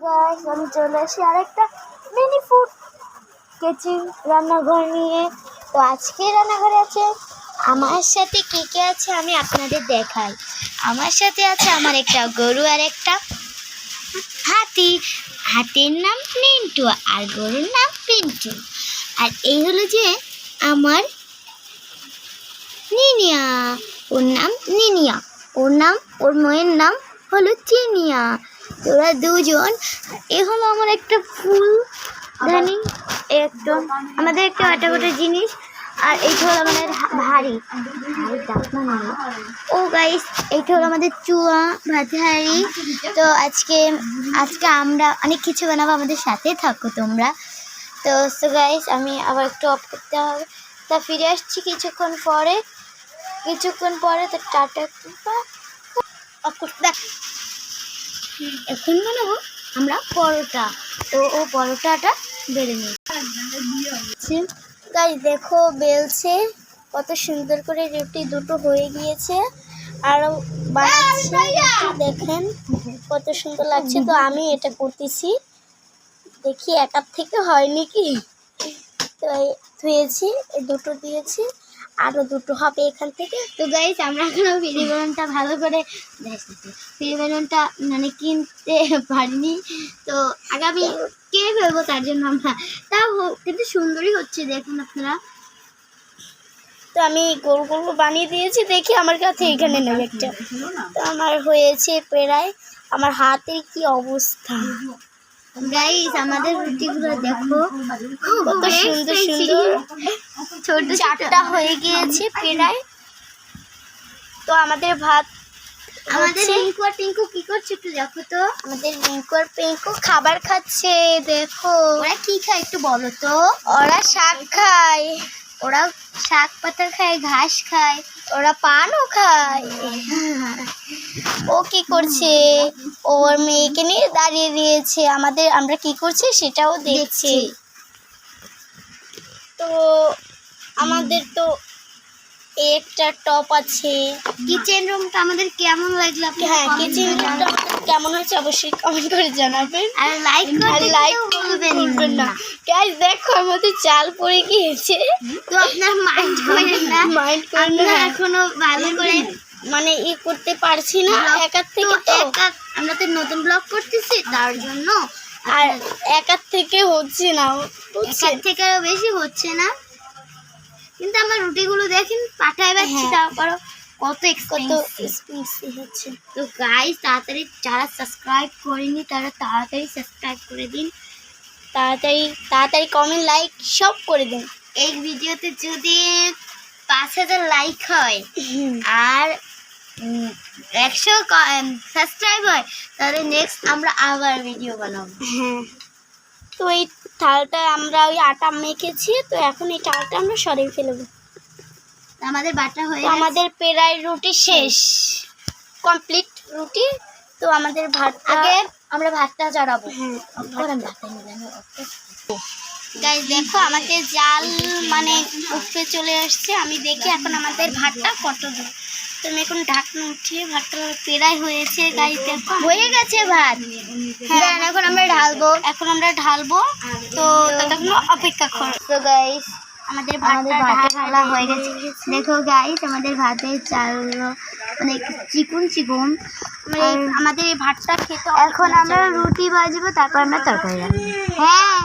Guys আমি চলে আসি আরেকটা মিনি ফুড কিচেন রান্নাঘর নিয়ে। তো আজকে রান্নাঘরে আছে আমার সাথে কে কে আছে আমি আপনাদের দেখাই। আমার সাথে আছে আমার একটা গরু আর একটা হাতি। হাতির নাম মিন্টু আর গরুর নাম পিন্টু। আর এই হলো যে আমার নিনিয়া, ওর নাম নিনিয়া, ওর মায়ের নাম হলো চিনিয়া। তোরা দুজন। এ হলো আমার একটা ফুল ধানি, একদম আমাদের একটা আটাগোটা জিনিস। আর এইটা হলো আমাদের ভারী ও গাইস, এইটা হলো আমাদের চুয়া ভাতহারি। তো আজকে আমরা অনেক কিছু বানাবো, আমাদের সাথে থাকো তোমরা। তো গাইস আমি আবার একটু অফ করতে হবে, তা ফিরে আসছি কিছুক্ষণ পরে। তো টাটা, অফ করতে। এখন বানাবো আমরা পরোটা। তো ও পরোটাটা বেলে নিচ্ছি। গাইস দেখো বেলছে, কত সুন্দর করে রুটি দুটো হয়ে গিয়েছে। আরও বানাচ্ছি, দেখেন কত সুন্দর লাগছে। তো আমি এটা করতেছি, দেখি একার থেকে হয়নি কি। তো ধুয়েছি, দুটো দিয়েছি, আরও দুটো হবে এখান থেকে। তো গাইস আমরা এখনো ফিরি বেলুনটা ভালো করে ফিরি বেলুনটা মানে কিনতে পারিনি, তো আগামী কিনে ফেলবো, তার জন্য আমরা তাও কিন্তু সুন্দরই হচ্ছে দেখুন আপনারা। তো আমি গোল গোল বানিয়ে দিয়েছি, দেখি আমার কাছে এখানে নেই একটা। তো আমার হয়েছে প্রায়, আমার হাতের কি অবস্থা। গাইস আমাদের রুটিগুলো দেখো কত সুন্দর সুন্দর, ছোট চারটা হয়ে গিয়েছে প্রায়। তো আমাদের ভাত, আমাদের রিঙ্কু আর টিঙ্কু কি করছে একটু দেখো তো। আমাদের রিঙ্কু আর পিঙ্কু খাবার খাচ্ছে, দেখো ওরা কি খায় একটু বলো তো। ওরা শাক খায়, ওরা শাক পাতা খায়, ঘাস খায়, ওরা পানও খায়। ও কি করছে, ওর মেয়েকে নিয়ে দাঁড়িয়ে দিয়েছে, আমরা কি করছি সেটাও দেখছি। তো আমাদের তো একটা টপ আছে। কিচেন রুমটা আমাদের কেমন লাগলো? হ্যাঁ, কিচেন রুমটা কেমন হয়েছে অবশ্যই কমেন্ট করে জানাবেন, আর লাইক করবেন না। গাইস দেখো আমাদের চাল পড়ে গিয়েছে, তো আপনারা মাইন্ড করেন না, আমরা এখনো ভালো করে মানে করতে পারছি না একার থেকে। তো আমরা তো নতুন ব্লগ করতেছি তার জন্য, আর একার থেকে হচ্ছে না, একার থেকে বেশি হচ্ছে না। কিন্তু আমার রুটিগুলো দেখেন পাঠায় পাচ্ছি, তারপরও কত এক্সপেন্সিভ হচ্ছে। তো গাইস তাড়াতাড়ি যারা সাবস্ক্রাইব করেনি তারা তাড়াতাড়ি সাবস্ক্রাইব করে দিন, তাড়াতাড়ি কমেন্ট লাইক সব করে দিন। এই ভিডিওতে যদি 5000 লাইক হয় আর 100 সাবস্ক্রাইব হয়, তাহলে নেক্সট আমরা আবার ভিডিও বানাবো। হ্যাঁ, তো এই থালটা আমরা ওই আটা মেখেছি, তো এখন এই চালটা আমরা সরিয়ে ফেলবো। আমাদের বাটা হয়ে গেছে, আমাদের প্রায় রুটি শেষ, কমপ্লিট রুটি। তো আমাদের আগে আমরা ভাতটা চড়াবো। হ্যাঁ, গাইস দেখো আমাদের জাল মানে উপরে চলে আসছে, আমি দেখি এখন আমাদের ভাতটা কত দূর। তো আমি এখন ঢাকনা উঠিয়ে ভাতটা প্রায় হয়েছে। গাইস দেখো হয়ে গেছে ভাত। হ্যাঁ, এখন আমরা ঢালবো। তো ততক্ষণ অপেক্ষা করো। তো গাইস আমাদের ভাতটা ঢালা হয়ে গেছে। দেখো গাইস আমাদের ভাতের চালগুলো মানে চিকন চিকন। আমাদের এই ভাতটা খেতে, এখন আমরা রুটি ভাজবো, তারপর আমরা তরকারি রাখবো। হ্যাঁ,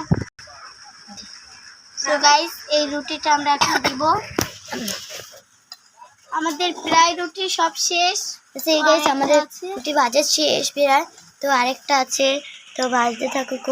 তো গাইস এই রুটিটা আমরা এখন দিব। আমাদের প্রায় রুটি সব শেষ। সেই গাইস আমাদের রুটি ভাজা শেষ প্রায়, তো আরেকটা আছে, তো ভাজতে থাকুক।